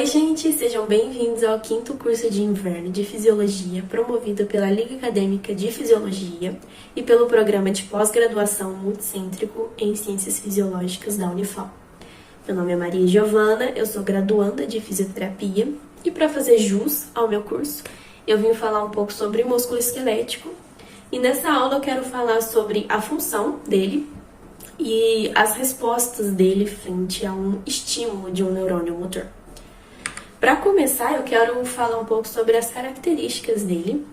Oi, gente! Sejam bem-vindos ao 5º curso de inverno de Fisiologia, promovido pela Liga Acadêmica de Fisiologia e pelo Programa de Pós-Graduação Multicêntrico em Ciências Fisiológicas da Unifal. Meu nome é Maria Giovana, eu sou graduanda de Fisioterapia e, para fazer jus ao meu curso, eu vim falar um pouco sobre músculo esquelético e nessa aula eu quero falar sobre a função dele e as respostas dele frente a um estímulo de um neurônio motor. Para começar, eu quero falar um pouco sobre as características dele.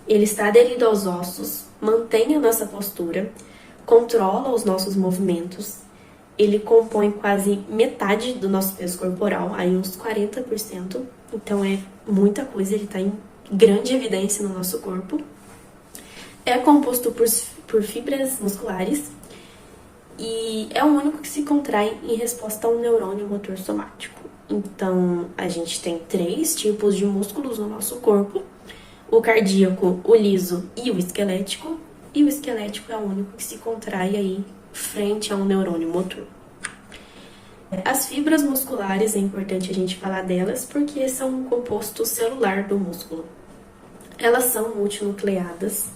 Ele está aderido aos ossos, mantém a nossa postura, controla os nossos movimentos. Ele compõe quase metade do nosso peso corporal, aí uns 40%. Então é muita coisa, ele está em grande evidência no nosso corpo. É composto por fibras musculares e é o único que se contrai em resposta a um neurônio motor somático. Então, a gente tem 3 tipos de músculos no nosso corpo: o cardíaco, o liso e o esquelético. E o esquelético é o único que se contrai aí frente a um neurônio motor. As fibras musculares, é importante a gente falar delas porque são um composto celular do músculo. Elas são multinucleadas,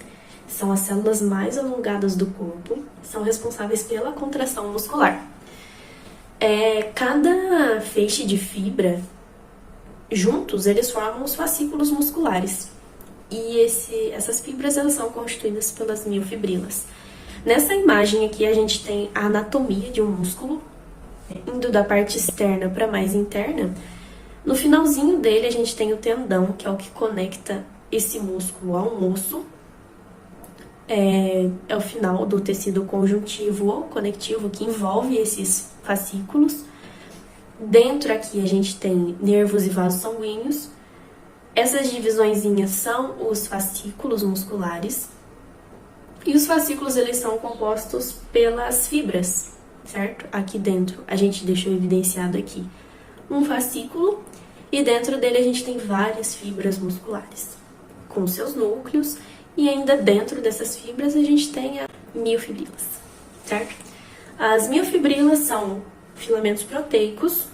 são as células mais alongadas do corpo, são responsáveis pela contração muscular. Cada feixe de fibra, juntos, eles formam os fascículos musculares. E essas fibras, elas são constituídas pelas miofibrilas. Nessa imagem aqui, a gente tem a anatomia de um músculo, indo da parte externa para mais interna. No finalzinho dele, a gente tem o tendão, que é o que conecta esse músculo ao osso. É o final do tecido conjuntivo ou conectivo que envolve esses fascículos. Dentro aqui a gente tem nervos e vasos sanguíneos. Essas divisõezinhas são os fascículos musculares. E os fascículos, eles são compostos pelas fibras, certo? Aqui dentro a gente deixou evidenciado aqui um fascículo e dentro dele a gente tem várias fibras musculares com seus núcleos. E ainda dentro dessas fibras a gente tem as miofibrilas, certo? As miofibrilas são filamentos proteicos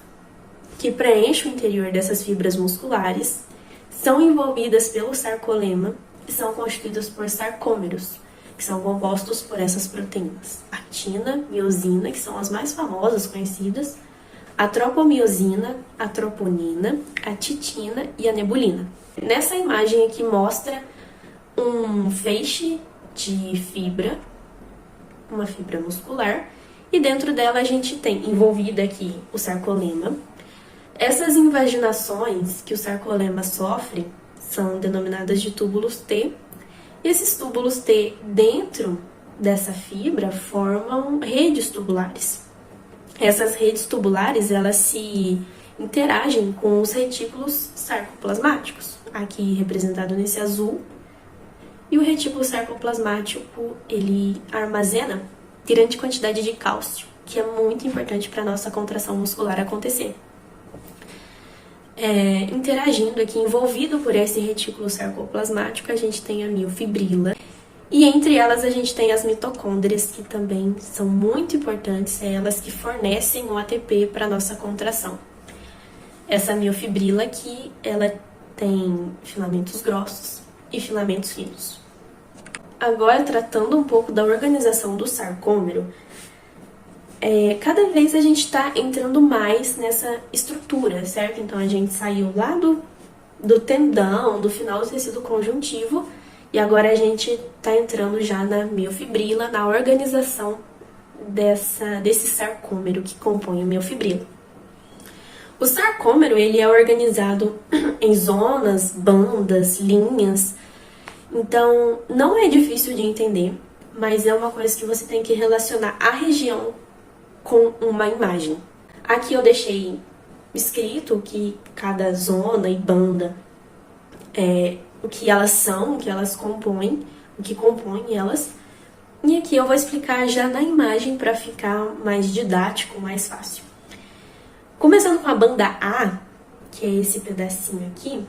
que preenchem o interior dessas fibras musculares, são envolvidas pelo sarcolema e são constituídas por sarcômeros, que são compostos por essas proteínas: actina, miosina, que são as mais famosas conhecidas, a tropomiosina, a troponina, a titina e a nebulina. Nessa imagem aqui mostra um feixe de fibra, uma fibra muscular, e dentro dela a gente tem envolvido aqui o sarcolema. Essas invaginações que o sarcolema sofre são denominadas de túbulos T. Esses túbulos T dentro dessa fibra formam redes tubulares. Essas redes tubulares, elas se interagem com os retículos sarcoplasmáticos, aqui representado nesse azul. E o retículo sarcoplasmático, ele armazena grande quantidade de cálcio, que é muito importante para a nossa contração muscular acontecer. Interagindo aqui, envolvido por esse retículo sarcoplasmático, a gente tem a miofibrila. E entre elas a gente tem as mitocôndrias, que também são muito importantes, elas que fornecem o ATP para a nossa contração. Essa miofibrila aqui, ela tem filamentos grossos e filamentos finos. Agora, tratando um pouco da organização do sarcômero, cada vez a gente está entrando mais nessa estrutura, certo? Então, a gente saiu lá do tendão, do final do tecido conjuntivo, e agora a gente está entrando já na miofibrila, na organização desse sarcômero que compõe a miofibrila. O sarcômero, ele é organizado em zonas, bandas, linhas. Então, não é difícil de entender, mas é uma coisa que você tem que relacionar a região com uma imagem. Aqui eu deixei escrito que cada zona e banda, o que elas são, o que elas compõem, o que compõe elas. E aqui eu vou explicar já na imagem para ficar mais didático, mais fácil. Começando com a banda A, que é esse pedacinho aqui.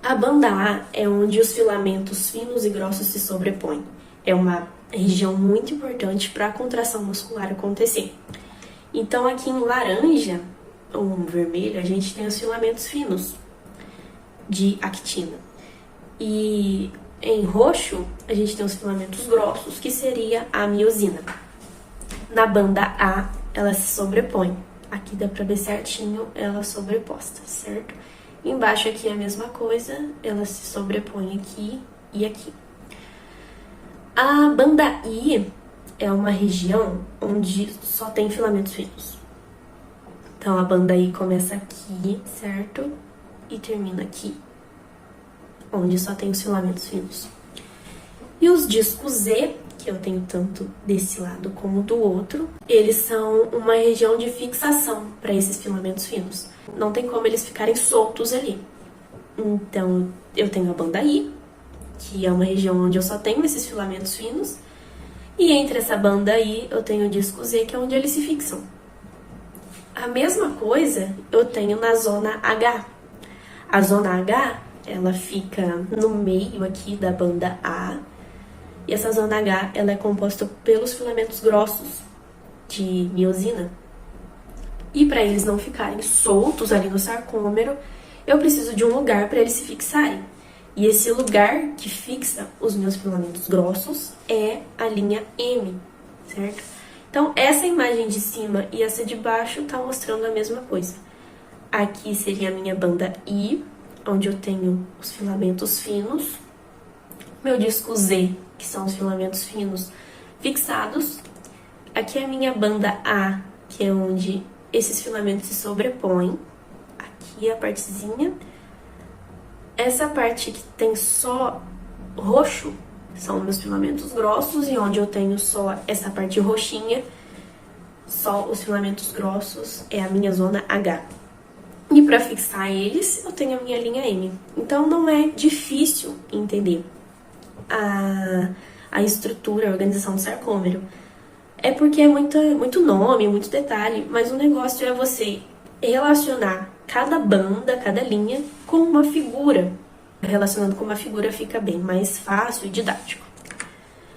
A banda A é onde os filamentos finos e grossos se sobrepõem. É uma região muito importante para a contração muscular acontecer. Então, aqui em laranja, ou vermelho, a gente tem os filamentos finos de actina. E em roxo, a gente tem os filamentos grossos, que seria a miosina. Na banda A, ela se sobrepõe. Aqui dá pra ver certinho ela sobreposta, certo? Embaixo aqui é a mesma coisa, ela se sobrepõe aqui e aqui. A banda I é uma região onde só tem filamentos finos. Então a banda I começa aqui, certo? E termina aqui, onde só tem os filamentos finos. E os discos Z, que eu tenho tanto desse lado como do outro, eles são uma região de fixação para esses filamentos finos. Não tem como eles ficarem soltos ali. Então, eu tenho a banda I, que é uma região onde eu só tenho esses filamentos finos, e entre essa banda I eu tenho o disco Z, que é onde eles se fixam. A mesma coisa eu tenho na zona H. A zona H, ela fica no meio aqui da banda A, e essa zona H, ela é composta pelos filamentos grossos de miosina. E para eles não ficarem soltos ali no sarcômero, eu preciso de um lugar para eles se fixarem. E esse lugar que fixa os meus filamentos grossos é a linha M, certo? Então, essa imagem de cima e essa de baixo tá mostrando a mesma coisa. Aqui seria a minha banda I, onde eu tenho os filamentos finos. Meu disco Z, que são os filamentos finos fixados. Aqui é a minha banda A, que é onde esses filamentos se sobrepõem. Aqui a partezinha. Essa parte que tem só roxo são meus filamentos grossos, e onde eu tenho só essa parte roxinha, só os filamentos grossos, é a minha zona H. E para fixar eles, eu tenho a minha linha M. Então não é difícil entender a estrutura, a organização do sarcômero. É porque é muito nome, muito detalhe, mas o negócio é você relacionar cada banda, cada linha com uma figura. Relacionando com uma figura fica bem mais fácil e didático.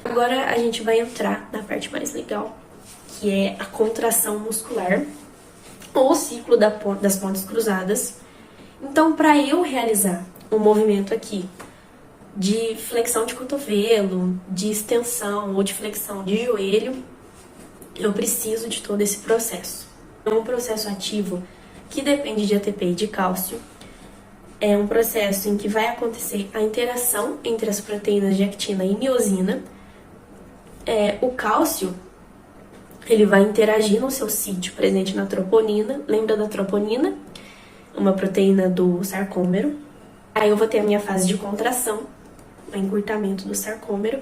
Agora a gente vai entrar na parte mais legal, que é a contração muscular, ou o ciclo das pontes cruzadas. Então, para eu realizar um movimento aqui de flexão de cotovelo, de extensão ou de flexão de joelho, eu preciso de todo esse processo. É um processo ativo que depende de ATP e de cálcio. É um processo em que vai acontecer a interação entre as proteínas de actina e miosina. O cálcio, ele vai interagir no seu sítio presente na troponina. Lembra da troponina? Uma proteína do sarcômero. Aí eu vou ter a minha fase de contração, o encurtamento do sarcômero,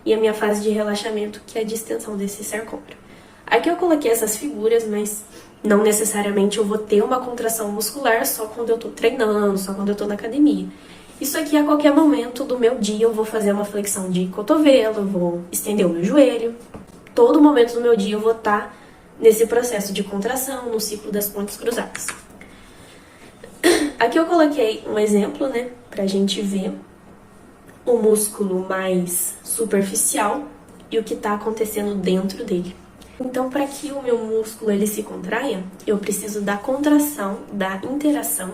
e a minha fase de relaxamento, que é a distensão desse sarcômero. Aqui eu coloquei essas figuras, mas não necessariamente eu vou ter uma contração muscular só quando eu tô treinando, só quando eu tô na academia. Isso aqui, a qualquer momento do meu dia, eu vou fazer uma flexão de cotovelo, vou estender o meu joelho. Todo momento do meu dia eu vou estar nesse processo de contração, no ciclo das pontes cruzadas. Aqui eu coloquei um exemplo, né, pra gente ver o músculo mais superficial e o que tá acontecendo dentro dele. Então, para que o meu músculo ele se contraia, eu preciso da contração, da interação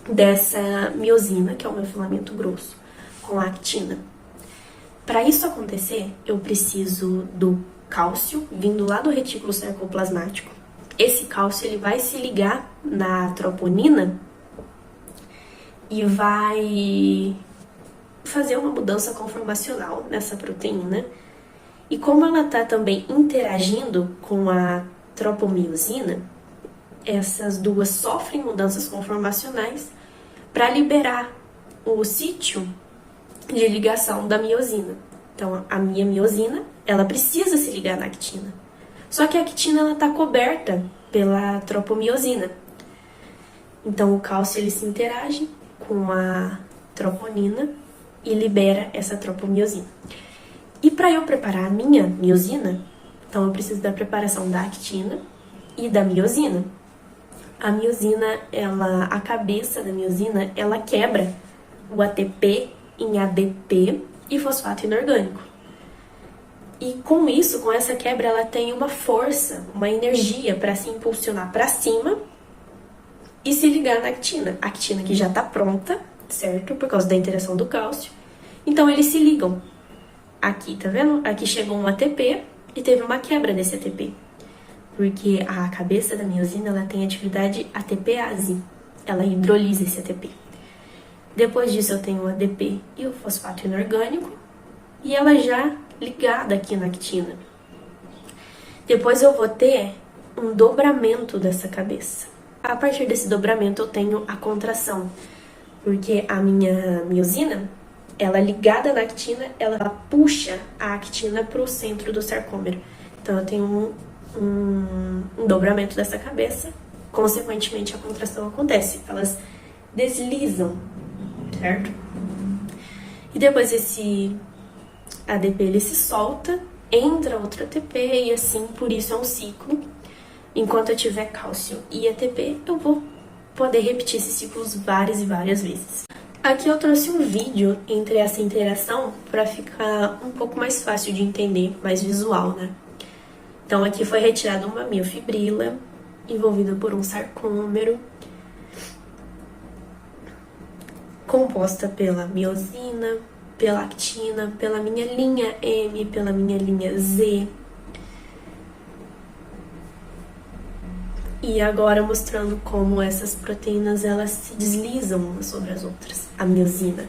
dessa miosina, que é o meu filamento grosso, com a actina. Para isso acontecer, eu preciso do cálcio vindo lá do retículo sarcoplasmático. Esse cálcio ele vai se ligar na troponina e vai fazer uma mudança conformacional nessa proteína. E como ela está também interagindo com a tropomiosina, essas duas sofrem mudanças conformacionais para liberar o sítio de ligação da miosina. Então, a minha miosina, ela precisa se ligar na actina. Só que a actina, ela está coberta pela tropomiosina. Então, o cálcio, ele se interage com a troponina e libera essa tropomiosina. E para eu preparar a minha miosina, então eu preciso da preparação da actina e da miosina. A miosina, a cabeça da miosina, ela quebra o ATP em ADP e fosfato inorgânico. E com isso, com essa quebra, ela tem uma força, uma energia para se impulsionar para cima e se ligar na actina. A actina que já tá pronta, certo? Por causa da interação do cálcio. Então eles se ligam. Aqui, tá vendo? Aqui chegou um ATP e teve uma quebra desse ATP. Porque a cabeça da miosina, ela tem atividade ATPase. Ela hidrolisa esse ATP. Depois disso eu tenho o ADP e o fosfato inorgânico. E ela já ligada aqui na actina. Depois eu vou ter um dobramento dessa cabeça. A partir desse dobramento eu tenho a contração. Porque a minha miosina, ela ligada na actina, ela puxa a actina para o centro do sarcômero. Então eu tenho um dobramento dessa cabeça, consequentemente a contração acontece. Elas deslizam, certo? E depois esse ADP ele se solta, entra outro ATP e assim, por isso é um ciclo. Enquanto eu tiver cálcio e ATP, eu vou poder repetir esses ciclos várias e várias vezes. Aqui eu trouxe um vídeo entre essa interação para ficar um pouco mais fácil de entender, mais visual, né? Então aqui foi retirada uma miofibrila envolvida por um sarcômero, composta pela miosina, pela actina, pela minha linha M, pela minha linha Z. E agora mostrando como essas proteínas elas se deslizam umas sobre as outras. A miosina,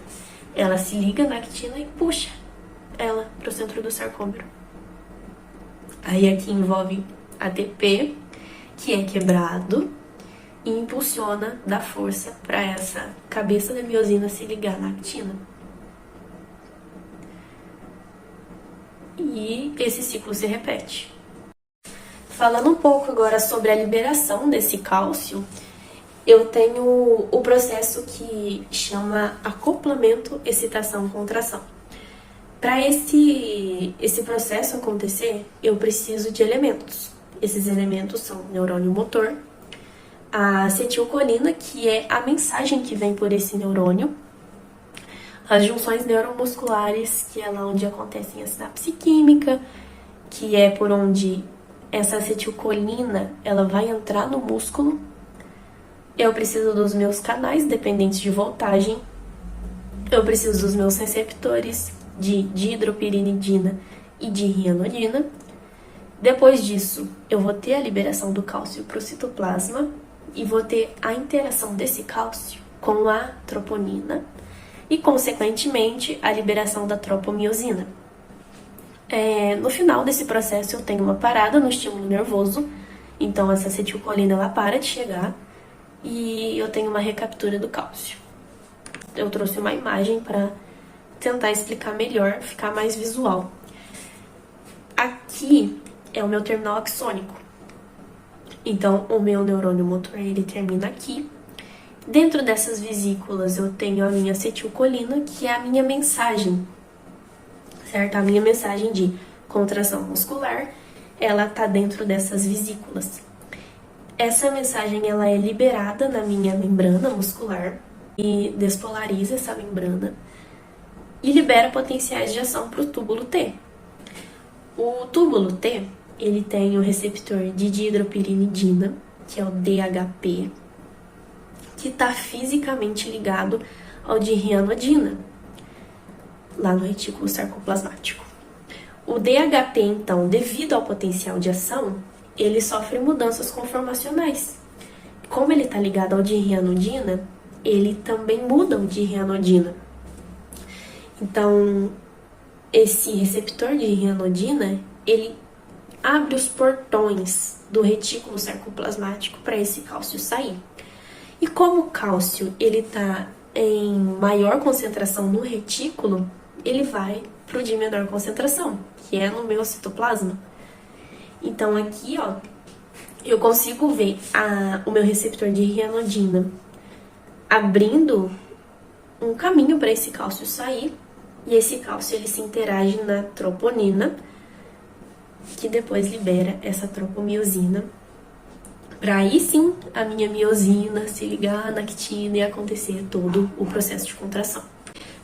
ela se liga na actina e puxa ela para o centro do sarcômero. Aí aqui envolve ATP, que é quebrado e impulsiona, dá força para essa cabeça da miosina se ligar na actina. E esse ciclo se repete. Falando um pouco agora sobre a liberação desse cálcio, eu tenho o processo que chama acoplamento, excitação, contração. Para esse processo acontecer, eu preciso de elementos. Esses elementos são o neurônio motor, a acetilcolina, que é a mensagem que vem por esse neurônio, as junções neuromusculares, que é lá onde acontecem a sinapse química, que é por onde essa acetilcolina ela vai entrar no músculo. Eu preciso dos meus canais dependentes de voltagem. Eu preciso dos meus receptores de dihidropiridina e de rianodina. Depois disso, eu vou ter a liberação do cálcio para o citoplasma e vou ter a interação desse cálcio com a troponina e, consequentemente, a liberação da tropomiosina. No final desse processo eu tenho uma parada no estímulo nervoso, então essa acetilcolina ela para de chegar e eu tenho uma recaptura do cálcio. Eu trouxe uma imagem para tentar explicar melhor, ficar mais visual. Aqui é o meu terminal axônico, então o meu neurônio motor ele termina aqui. Dentro dessas vesículas eu tenho a minha acetilcolina, que é a minha mensagem, certo? A minha mensagem de contração muscular, ela tá dentro dessas vesículas. Essa mensagem, ela é liberada na minha membrana muscular e despolariza essa membrana e libera potenciais de ação para o túbulo T. O túbulo T, ele tem o receptor de dihidropiridina, que é o DHP, que está fisicamente ligado ao de rianodina, lá no retículo sarcoplasmático. O DHP, então, devido ao potencial de ação, ele sofre mudanças conformacionais. Como ele está ligado ao dihrianodina, ele também muda o dihrianodina. Então, esse receptor de rianodina, ele abre os portões do retículo sarcoplasmático para esse cálcio sair. E como o cálcio ele está em maior concentração no retículo, ele vai para o de menor concentração, que é no meu citoplasma. Então aqui, ó, eu consigo ver o meu receptor de rianodina abrindo um caminho para esse cálcio sair, e esse cálcio ele se interage na troponina, que depois libera essa tropomiosina, para aí sim a minha miosina se ligar na actina e acontecer todo o processo de contração.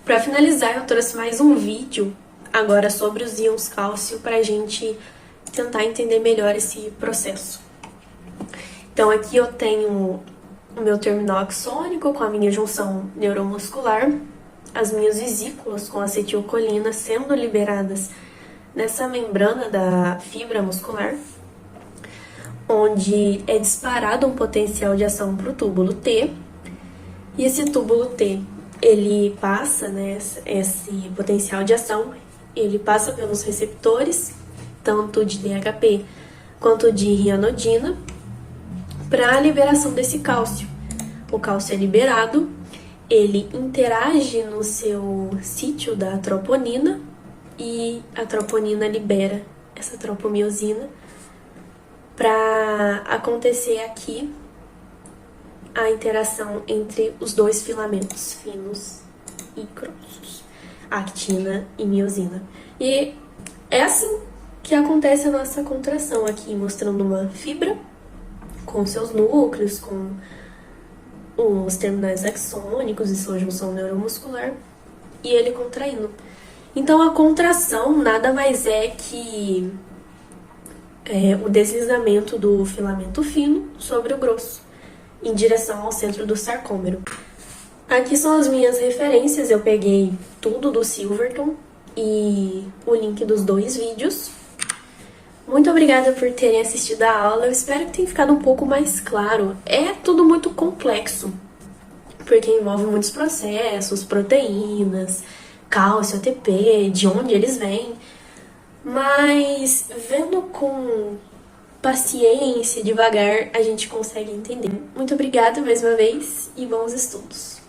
Para finalizar, eu trouxe mais um vídeo agora sobre os íons cálcio para a gente tentar entender melhor esse processo. Então aqui eu tenho o meu terminal axônico com a minha junção neuromuscular, as minhas vesículas com acetilcolina sendo liberadas nessa membrana da fibra muscular, onde é disparado um potencial de ação para o túbulo T, e esse túbulo T, ele passa, né, esse potencial de ação, ele passa pelos receptores, tanto de DHP quanto de rianodina, para a liberação desse cálcio. O cálcio é liberado, ele interage no seu sítio da troponina e a troponina libera essa tropomiosina para acontecer aqui a interação entre os dois filamentos finos e grossos, actina e miosina. E é assim que acontece a nossa contração aqui, mostrando uma fibra com seus núcleos, com os terminais axônicos e sua junção neuromuscular, e ele contraindo. Então a contração nada mais é que o deslizamento do filamento fino sobre o grosso, em direção ao centro do sarcômero. Aqui são as minhas referências, eu peguei tudo do Silverton e o link dos 2 vídeos. Muito obrigada por terem assistido a aula, eu espero que tenha ficado um pouco mais claro. É tudo muito complexo, porque envolve muitos processos, proteínas, cálcio, ATP, de onde eles vêm, mas vendo com paciência, devagar, a gente consegue entender. Muito obrigada mais uma vez e bons estudos!